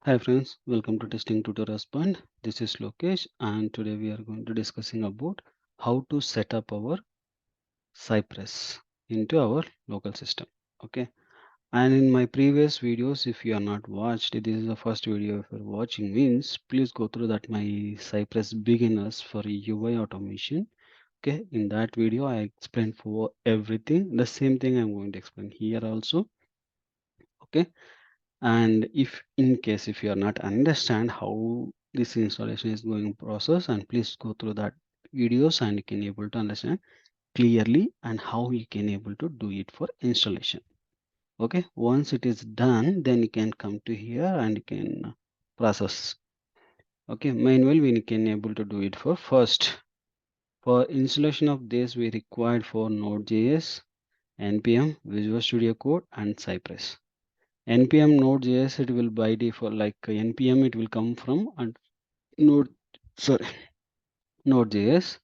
Hi friends, welcome to Testing Tutorials Point. This is Lokesh and today we are going to discussing about how to set up our Cypress into our local system. Okay. And in my previous videos, if you are not watched, this is the first video if you're watching means please go through that my Cypress beginners for UI automation. Okay. In that video, I explained for everything. The same thing I'm going to explain here also. Okay. And if in case if you are not understand how this installation is going process, and please go through that videos and you can able to understand clearly and how you can able to do it for installation. Okay, once it is done, then you can come to here and you can process. Okay, meanwhile we can able to do it for first. For installation of this we required for Node.js, npm, Visual Studio Code and Cypress. npm node.js, it will by default like npm it will come from and node sorry node.js,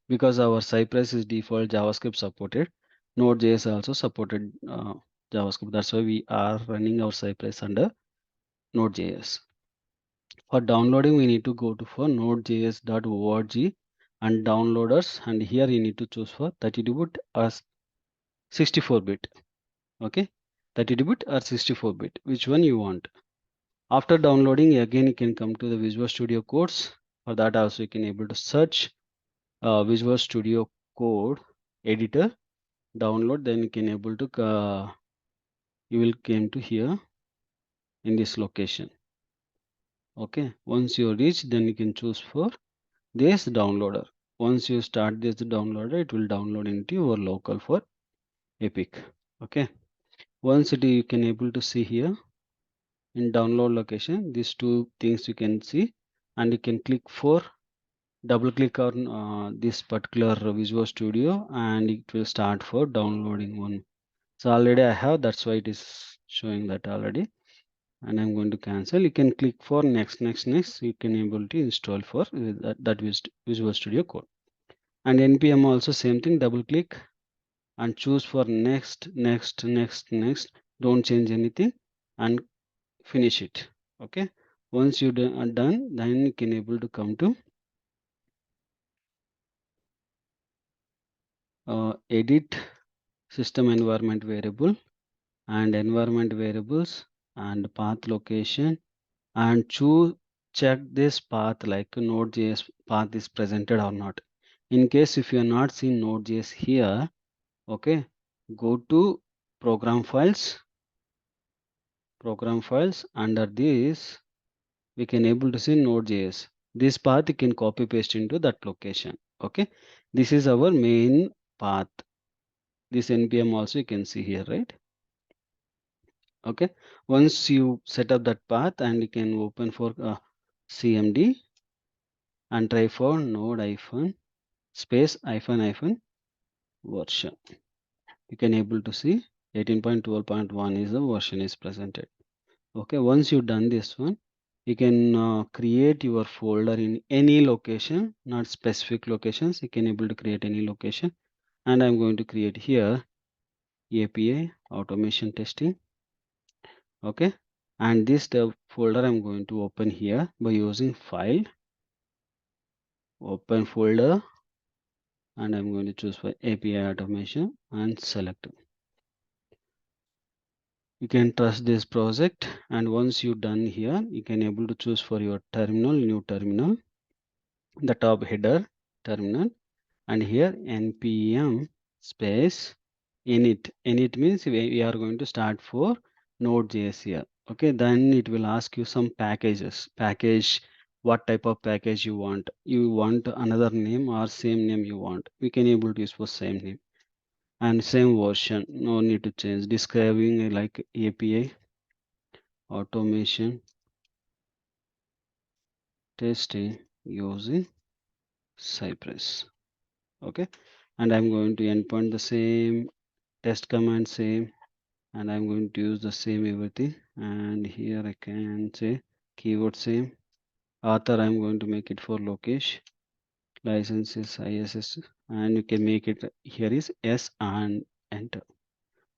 because our Cypress is default JavaScript supported. Node.js also supported JavaScript, that's why we are running our Cypress under node.js. For downloading we need to go to for nodejs.org and downloaders, and here you need to choose for 32-bit or 64-bit. Okay, 32-bit or 64-bit, which one you want. After downloading, again you can come to the Visual Studio Codes. For that also you can able to search Visual Studio Code editor, download, then you can able to you will came to here in this location. Okay, once you reach, then you can choose for this downloader. Once you start this downloader, it will download into your local for Epic. Okay, once you can able to see here in download location, these two things you can see, and you can click for double click on this particular Visual Studio and it will start for downloading one. So already I have, that's why it is showing that already, and I'm going to cancel. You can click for next. You can able to install for that Visual Studio Code. And npm also same thing, double click and choose for next. Don't change anything and finish it. Okay, once you are done, then you can able to come to edit system environment variable and environment variables and path location, and choose check this path like node.js path is presented or not. In case if you are not seeing node.js here, okay, go to program files, under this we can able to see node.js. This path you can copy paste into that location. Okay, this is our main path. This npm also you can see here, right? Okay, once you set up that path, and you can open for cmd and try for node hyphen space hyphen version. You can able to see 18.12.1 is the version is presented. Okay, once you done this one, you can create your folder in any location, not specific locations. You can able to create any location, and I'm going to create here API automation testing. Okay, and this the folder I'm going to open here by using file, open folder, and I'm going to choose for API automation and select. You can trust this project, and once you done here, you can able to choose for your terminal, new terminal, the top header terminal, and here npm space init means we are going to start for node.js here. Okay, then it will ask you some package, what type of package you want. You want another name or same name you want, we can able to use for same name and same version, no need to change. Describing like API automation testing using Cypress. Okay, and I'm going to endpoint the same, test command same, and I'm going to use the same everything. And here I can say keyword same, author I'm going to make it for Lokesh, license is ISS, and you can make it here is S and enter.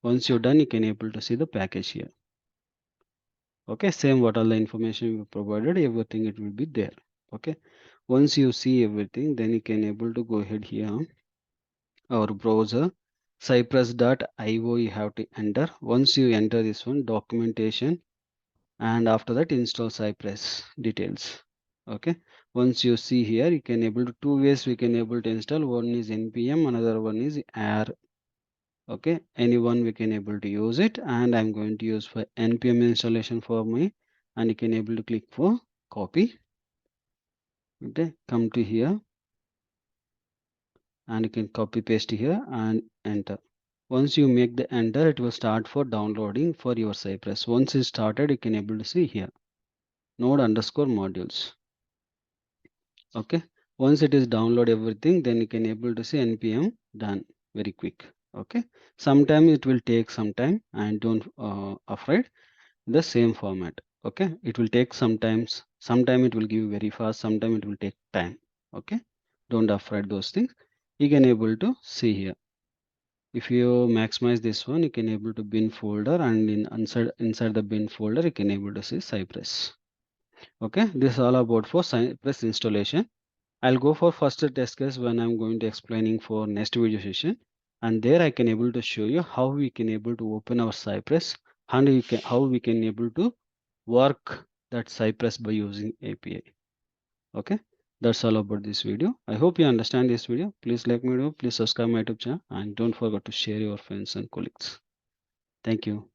Once you're done, you can able to see the package here. Okay, same what all the information we provided, everything it will be there. Okay, once you see everything, then you can able to go ahead here, our browser, cypress.io you have to enter. Once you enter this one, documentation, and after that install Cypress details. Okay, once you see here, you can able to two ways we can able to install. One is npm, another one is r. Okay, anyone we can able to use it, and I'm going to use for npm installation for me, and you can able to click for copy. Okay, come to here, and you can copy paste here and enter. Once you make the enter, it will start for downloading for your Cypress. Once it started, you can able to see here node underscore modules. Okay, once it is download everything, then you can able to see npm done, very quick. Okay, sometime it will take some time, and don't afraid the same format. Okay, it will take sometimes, sometime it will give very fast, sometime it will take time. Okay, don't afraid those things. You can able to see here, if you maximize this one, you can able to bin folder, and inside the bin folder you can able to see Cypress. Okay, this is all about for Cypress installation. I'll go for first test case when I'm going to explaining for next video session, and there I can able to show you how we can able to open our Cypress, and how we can able to work that Cypress by using API. Okay, that's all about this video. I hope you understand this video. Please like my video, please subscribe my YouTube channel, and don't forget to share your friends and colleagues. Thank you.